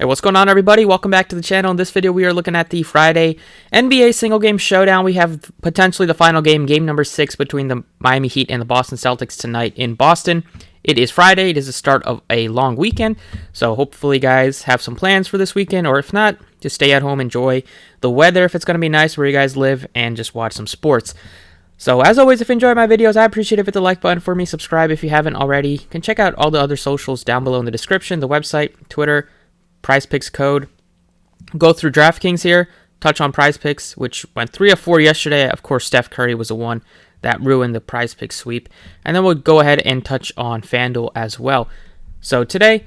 Hey, what's going on, everybody? Welcome back to the channel. In this video, we are looking at the Friday NBA single game showdown. We have potentially the final game, game number 6, between the Miami Heat and the Boston Celtics tonight in Boston. It is Friday. It is the start of a long weekend, so hopefully, guys, have some plans for this weekend, or if not, just stay at home, enjoy the weather if it's going to be nice where you guys live, and just watch some sports. So, as always, if you enjoy my videos, I appreciate it. Hit the like button for me. Subscribe if you haven't already. You can check out all the other socials down below in the description, the website, Twitter, Prizepicks code. Go through DraftKings here, touch on Prizepicks, which went 3 of 4 yesterday. Of course, Steph Curry was the one that ruined the Prizepicks sweep. And then we'll go ahead and touch on FanDuel as well. So today,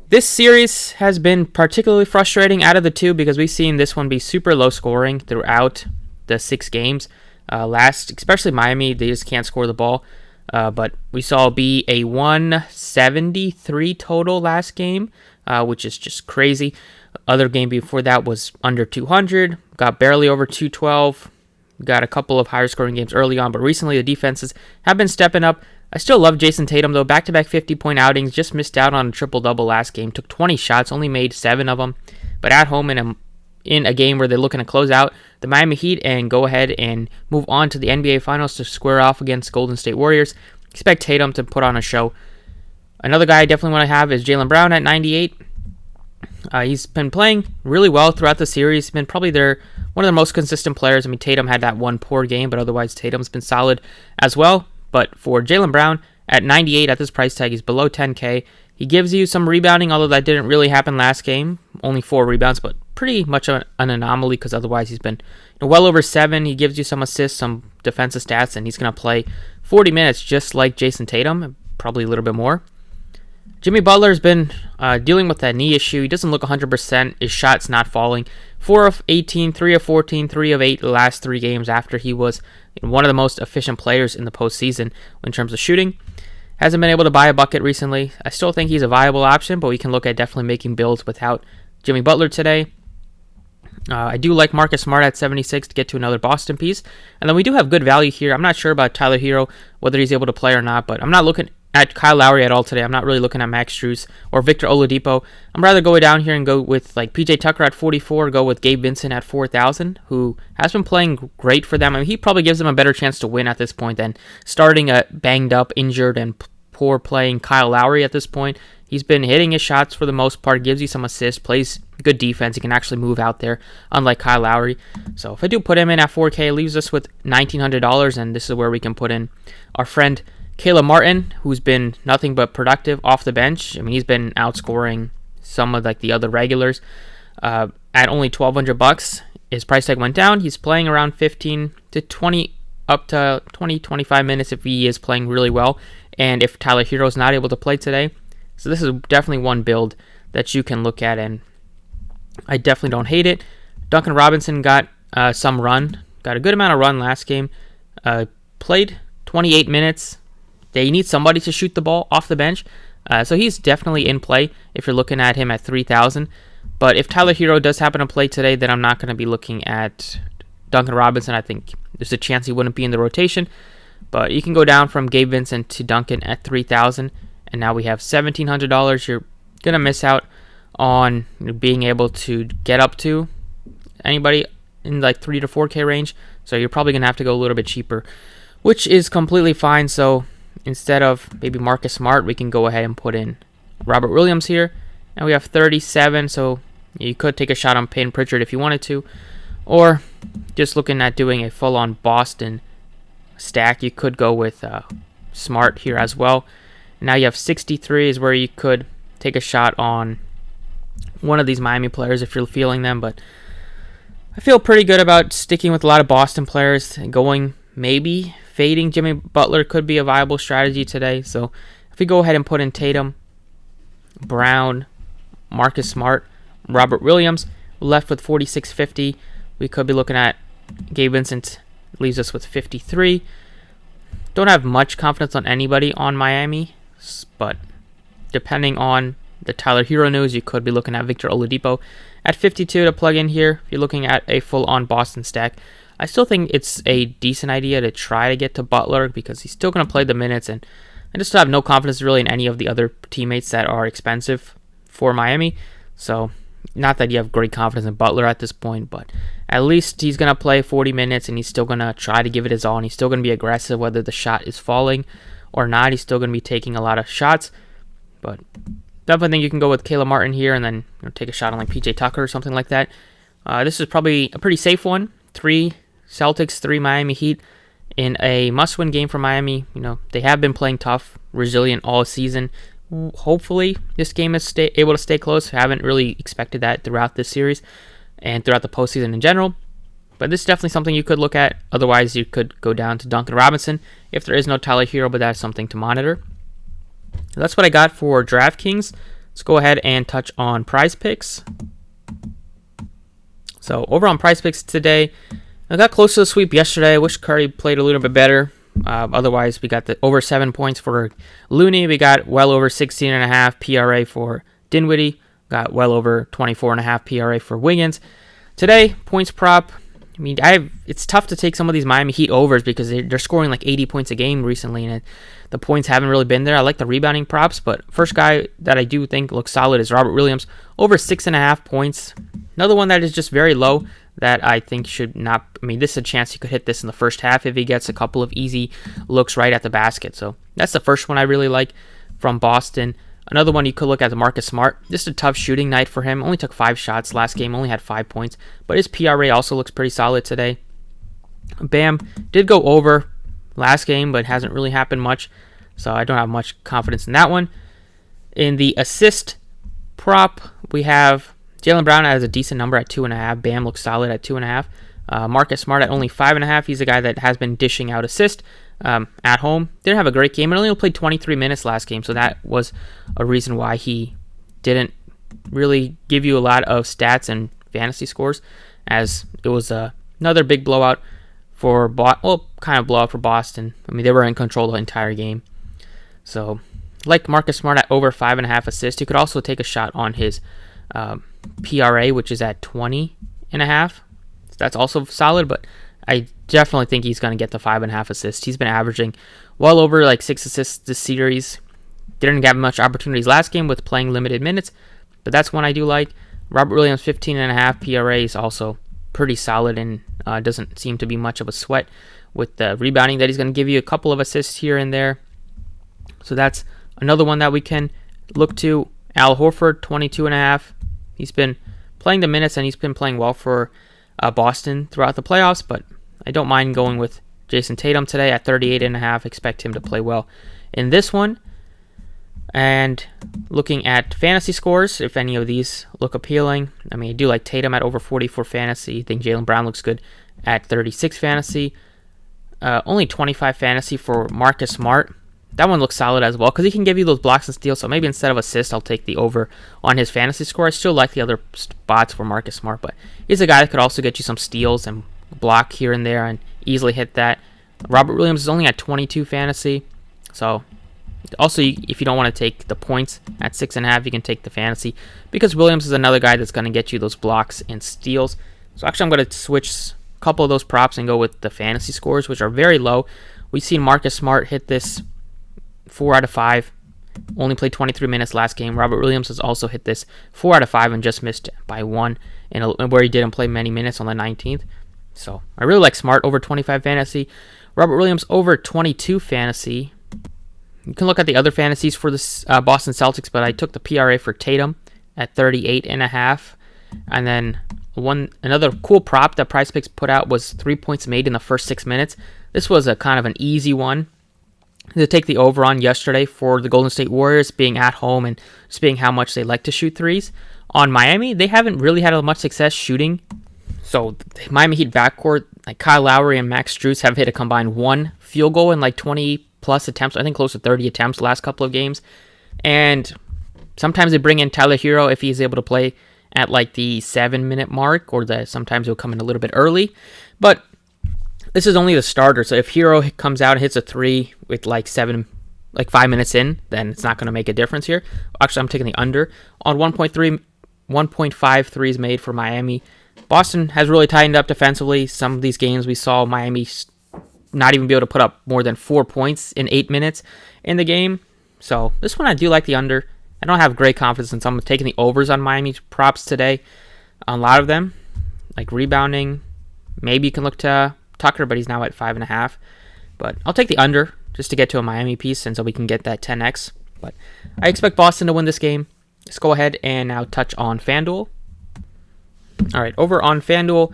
this series has been particularly frustrating out of the two because we've seen this one be super low scoring throughout the 6 games. Especially Miami, they just can't score the ball. But we saw be a 173 total last game, which is just crazy. Other game before that was under 200, got barely over 212, got a couple of higher scoring games early on, but recently the defenses have been stepping up. I still love Jason Tatum, though. Back-to-back 50-point outings, just missed out on a triple-double last game, took 20 shots, only made 7 of them, but at home in a game where they're looking to close out the Miami Heat and go ahead and move on to the NBA Finals to square off against Golden State Warriors. Expect Tatum to put on a show. Another guy I definitely want to have is Jaylen Brown at 98. He's been playing really well throughout the series. He's been probably one of the most consistent players. I mean, Tatum had that one poor game, but otherwise Tatum's been solid as well. But for Jaylen Brown at 98 at this price tag, he's below 10K. He gives you some rebounding, although that didn't really happen last game. Only 4 rebounds, but pretty much an anomaly because otherwise he's been well over 7. He gives you some assists, some defensive stats, and he's going to play 40 minutes just like Jason Tatum, probably a little bit more. Jimmy Butler's been dealing with that knee issue. He doesn't look 100%. His shot's not falling. 4 of 18, 3 of 14, 3 of 8 the last 3 games after he was one of the most efficient players in the postseason in terms of shooting. Hasn't been able to buy a bucket recently. I still think he's a viable option, but we can look at definitely making builds without Jimmy Butler today. I do like Marcus Smart at 76 to get to another Boston piece. And then we do have good value here. I'm not sure about Tyler Hero, whether he's able to play or not, but I'm not looking at Kyle Lowry at all today. I'm not really looking at Max Strus or Victor Oladipo. I'm rather go down here and go with like PJ Tucker at 44, go with Gabe Vincent at 4,000, who has been playing great for them. I mean, he probably gives them a better chance to win at this point than starting a banged up, injured, and poor playing Kyle Lowry at this point. He's been hitting his shots for the most part, gives you some assists, plays good defense. He can actually move out there, unlike Kyle Lowry. So if I do put him in at 4K, it leaves us with $1,900, and this is where we can put in our friend Caleb Martin, who's been nothing but productive off the bench. I mean, he's been outscoring some of like the other regulars. At only $1,200, his price tag went down. He's playing around 15 to 20, up to 20, 25 minutes if he is playing really well, and if Tyler Hero is not able to play today. So this is definitely one build that you can look at, and I definitely don't hate it. Duncan Robinson got some run, got a good amount of run last game. Played 28 minutes. They need somebody to shoot the ball off the bench, so he's definitely in play if you're looking at him at 3,000. But if Tyler Hero does happen to play today, then I'm not going to be looking at Duncan Robinson. I think there's a chance he wouldn't be in the rotation. But you can go down from Gabe Vincent to Duncan at 3,000, and now we have $1,700. You're going to miss out on being able to get up to anybody in like 3 to 4K range, so you're probably going to have to go a little bit cheaper, which is completely fine. So instead of maybe Marcus Smart, we can go ahead and put in Robert Williams here, and we have 37, so you could take a shot on Payton Pritchard if you wanted to, or just looking at doing a full-on Boston stack, you could go with Smart here as well. Now you have 63 is where you could take a shot on one of these Miami players if you're feeling them, but I feel pretty good about sticking with a lot of Boston players and going maybe fading Jimmy Butler could be a viable strategy today. So if we go ahead and put in Tatum, Brown, Marcus Smart, Robert Williams, we're left with 46.50. We could be looking at Gabe Vincent, leaves us with 53. Don't have much confidence on anybody on Miami, but depending on the Tyler Hero news, you could be looking at Victor Oladipo at 52 to plug in here. If you're looking at a full-on Boston stack, I still think it's a decent idea to try to get to Butler because he's still going to play the minutes, and I just have no confidence really in any of the other teammates that are expensive for Miami. So Not that you have great confidence in Butler at this point, but at least he's going to play 40 minutes and he's still going to try to give it his all, and he's still going to be aggressive whether the shot is falling or not. He's still going to be taking a lot of shots, but definitely think you can go with Caleb Martin here and then take a shot on like PJ Tucker or something like that. This is probably a pretty safe one. 3 Celtics, 3 Miami Heat in a must-win game for Miami. They have been playing tough, resilient all season. Hopefully, this game is able to stay close. I haven't really expected that throughout this series and throughout the postseason in general. But this is definitely something you could look at. Otherwise, you could go down to Duncan Robinson if there is no Tyler Hero, but that's something to monitor. So that's what I got for DraftKings. Let's go ahead and touch on Prizepicks. So over on Prizepicks today, I got close to the sweep yesterday. I wish Curry played a little bit better. Otherwise, we got the over 7 points for Looney. We got well over 16.5 PRA for Dinwiddie. Got well over 24.5 PRA for Wiggins. Today, points prop. It's tough to take some of these Miami Heat overs because they're scoring like 80 points a game recently, and the points haven't really been there. I like the rebounding props, but first guy that I do think looks solid is Robert Williams, over 6.5 points. Another one that is just very low that I think should not. This is a chance you could hit this in the first half if he gets a couple of easy looks right at the basket. So that's the first one I really like from Boston. Another one you could look at, the Marcus Smart. Just a tough shooting night for him. Only took 5 shots last game, only had 5 points. But his PRA also looks pretty solid today. Bam did go over last game, but hasn't really happened much. So I don't have much confidence in that one. In the assist prop, we have Jaylen Brown has a decent number at 2.5. Bam looks solid at 2.5. Marcus Smart at only 5.5. He's a guy that has been dishing out assist at home. Didn't have a great game. And only played 23 minutes last game, so that was a reason why he didn't really give you a lot of stats and fantasy scores, as it was another big blowout for kind of blowout for Boston. They were in control the entire game. So, like Marcus Smart at over 5.5 assists. You could also take a shot on his PRA, which is at 20.5. So that's also solid, but I definitely think he's going to get the 5.5 assists. He's been averaging well over 6 assists this series. Didn't have much opportunities last game with playing limited minutes, but that's one I do like. Robert Williams, 15.5 PRA is also pretty solid and doesn't seem to be much of a sweat with the rebounding that he's going to give you a couple of assists here and there. So that's another one that we can look to. Al Horford, 22.5. He's been playing the minutes and he's been playing well for Boston throughout the playoffs, but I don't mind going with Jason Tatum today at 38.5. Expect him to play well in this one. And looking at fantasy scores, if any of these look appealing, I do like Tatum at over 40 for fantasy. I think Jaylen Brown looks good at 36 fantasy. Only 25 fantasy for Marcus Smart. That one looks solid as well because he can give you those blocks and steals. So maybe instead of assist, I'll take the over on his fantasy score. I still like the other spots for Marcus Smart, but he's a guy that could also get you some steals and block here and there and easily hit that. Robert Williams is only at 22 fantasy. So also, if you don't want to take the points at 6.5, you can take the fantasy because Williams is another guy that's going to get you those blocks and steals. So actually, I'm going to switch a couple of those props and go with the fantasy scores, which are very low. We've seen Marcus Smart hit this 4 out of 5. Only played 23 minutes last game. Robert Williams has also hit this 4 out of 5 and just missed by 1, where he didn't play many minutes on the 19th. So I really like Smart over 25 fantasy. Robert Williams over 22 fantasy. You can look at the other fantasies for this Boston Celtics, but I took the PRA for Tatum at 38.5. And then another cool prop that Prizepicks put out was 3 points made in the first 6 minutes. This was a kind of an easy one to take the over on yesterday for the Golden State Warriors being at home and just being how much they like to shoot threes. On Miami, they haven't really had much success shooting. So the Miami Heat backcourt, like Kyle Lowry and Max Strus, have hit a combined 1 field goal in 20 plus attempts. I think close to 30 attempts the last couple of games. And sometimes they bring in Tyler Hero if he's able to play at the 7-minute mark, or sometimes he'll come in a little bit early. But this is only the starter, so if Hero comes out and hits a 3 with 5 minutes in, then it's not going to make a difference here. Actually, I'm taking the under on 1.5 threes made for Miami. Boston has really tightened up defensively. Some of these games we saw Miami not even be able to put up more than 4 points in 8 minutes in the game. So this one I do like the under I don't have great confidence in some. I'm taking the overs on Miami props today. On a lot of them, like rebounding. Maybe you can look to Tucker, but he's now at 5.5. But I'll take the under just to get to a Miami piece, and so we can get that 10x. But I expect Boston to win this game. Let's go ahead and now touch on FanDuel. All right, over on FanDuel,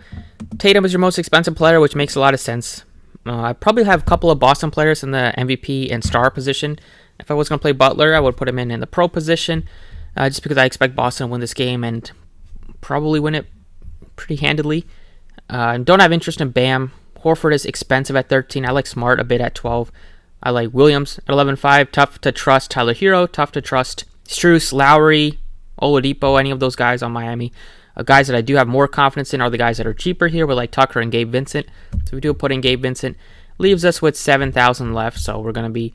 Tatum is your most expensive player, which makes a lot of sense. I probably have a couple of Boston players in the MVP and star position. If I was going to play Butler, I would put him in the pro position, just because I expect Boston to win this game and probably win it pretty handily. Don't have interest in Bam. Horford is expensive at 13. I like Smart a bit at 12. I like Williams at 11.5. Tough to trust Tyler Hero. Tough to trust Strus, Lowry, Oladipo, any of those guys on Miami. Guys that I do have more confidence in are the guys that are cheaper here, with like Tucker and Gabe Vincent. So we do put in Gabe Vincent. Leaves us with 7,000 left. So we're going to be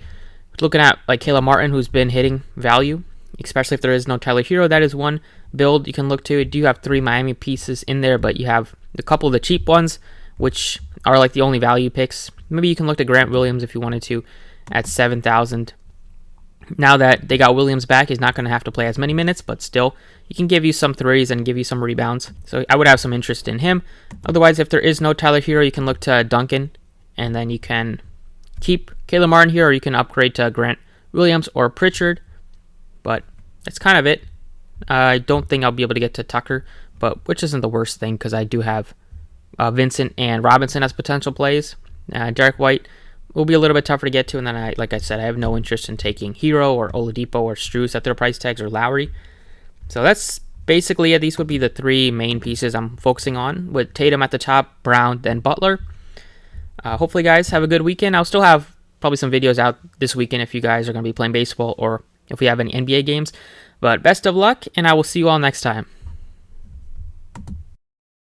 looking at like Caleb Martin, who's been hitting value, especially if there is no Tyler Hero. That is one build you can look to. You do have 3 Miami pieces in there, but you have a couple of the cheap ones, which are like the only value picks. Maybe you can look to Grant Williams if you wanted to at 7,000. Now that they got Williams back, he's not going to have to play as many minutes, but still, he can give you some threes and give you some rebounds. So I would have some interest in him. Otherwise, if there is no Tyler Hero, you can look to Duncan, and then you can keep Caleb Martin here, or you can upgrade to Grant Williams or Pritchard. But that's kind of it. I don't think I'll be able to get to Tucker, but which isn't the worst thing because I do have Vincent and Robinson as potential plays. Derek White will be a little bit tougher to get to, and then like I said, I have no interest in taking Hero or Oladipo or Strus at their price tags, or Lowry. So that's basically it. These would be the 3 main pieces I'm focusing on, with Tatum at the top, Brown, then Butler. Hopefully, guys, have a good weekend. I'll still have probably some videos out this weekend if you guys are going to be playing baseball or if we have any NBA games. But best of luck, and I will see you all next time.